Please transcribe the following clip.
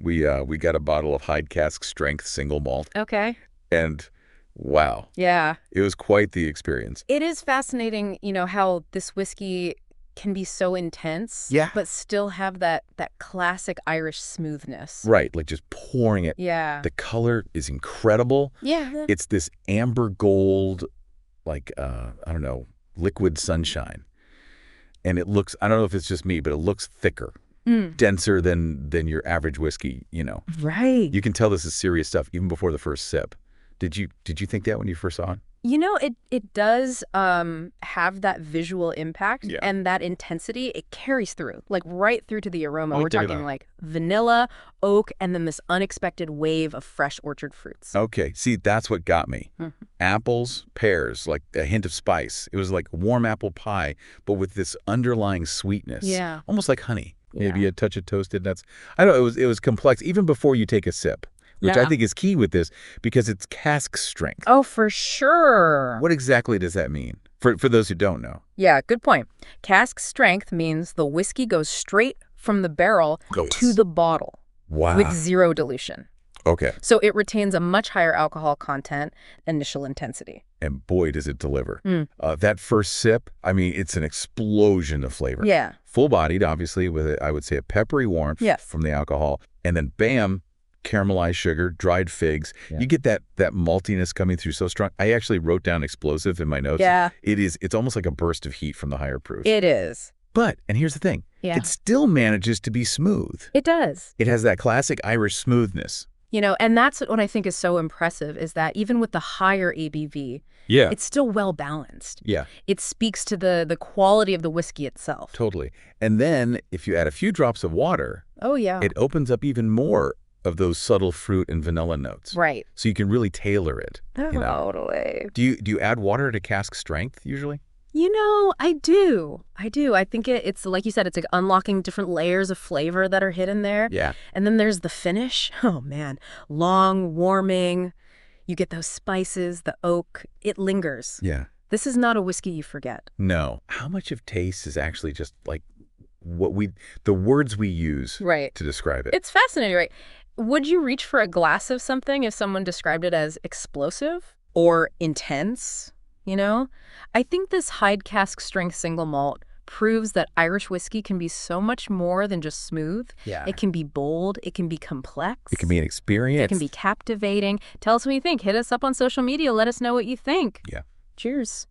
We got a bottle of Hyde cask-strength single malt, Okay. and wow, Yeah. it was quite the experience. It is fascinating, how this whiskey can be so intense, Yeah. but still have that classic Irish smoothness. Right, like just pouring it. Yeah. The color is incredible. Yeah. It's this amber gold, like, I don't know, liquid sunshine. And it looks, I don't know if it's just me, but it looks thicker, denser than your average whiskey, Right. You can tell this is serious stuff even before the first sip. Did you think that when you first saw it? It does have that visual impact, Yeah. and that intensity, it carries through, like right through to the aroma. We're dig talking that. like vanilla, oak, and then this unexpected wave of fresh orchard fruits. Okay, see, that's what got me. Apples, pears, like a hint of spice. It was like warm apple pie, but with this underlying sweetness. Yeah. Almost like honey. Maybe Yeah. a touch of toasted nuts. I don't know, it was complex even before you take a sip, which I Yeah. think is key with this because it's cask strength. Oh, for sure. What exactly does that mean for those who don't know? Yeah, good point. Cask strength means the whiskey goes straight from the barrel to the bottle Wow. with zero dilution. Okay. So it retains a much higher alcohol content, initial intensity. And boy, does it deliver. That first sip, I mean, it's an explosion of flavor. Yeah. Full-bodied, obviously, with, I would say, a peppery warmth Yes. from the alcohol. And then, bam, caramelized sugar, dried figs. Yeah. You get that maltiness coming through so strong. I actually wrote down explosive in my notes. Yeah. It's almost like a burst of heat from the higher proof. It is. But, and here's the thing, Yeah. it still manages to be smooth. It does. It has that classic Irish smoothness. And that's what I think is so impressive is that even with the higher ABV, Yeah. it's still well balanced. Yeah, It speaks to the quality of the whiskey itself. totally. And then, if you add a few drops of water, Oh, yeah. it opens up even more of those subtle fruit and vanilla notes. Right. So you can really tailor it. Totally. Do you add water to cask strength usually? I do. I think it's like you said, it's like unlocking different layers of flavor that are hidden there. Yeah. And then there's the finish. Oh, man. Long, warming. You get those spices, the oak. It lingers. Yeah. This is not a whiskey you forget. No. How much of taste is actually just like the words we use Right. to describe it? It's fascinating, right? Would you reach for a glass of something if someone described it as explosive or intense? I think this Hyde cask strength single malt proves that Irish whiskey can be so much more than just smooth. Yeah. It can be bold. It can be complex. It can be an experience. It can be captivating. Tell us what you think. Hit us up on social media. Let us know what you think. Yeah. Cheers.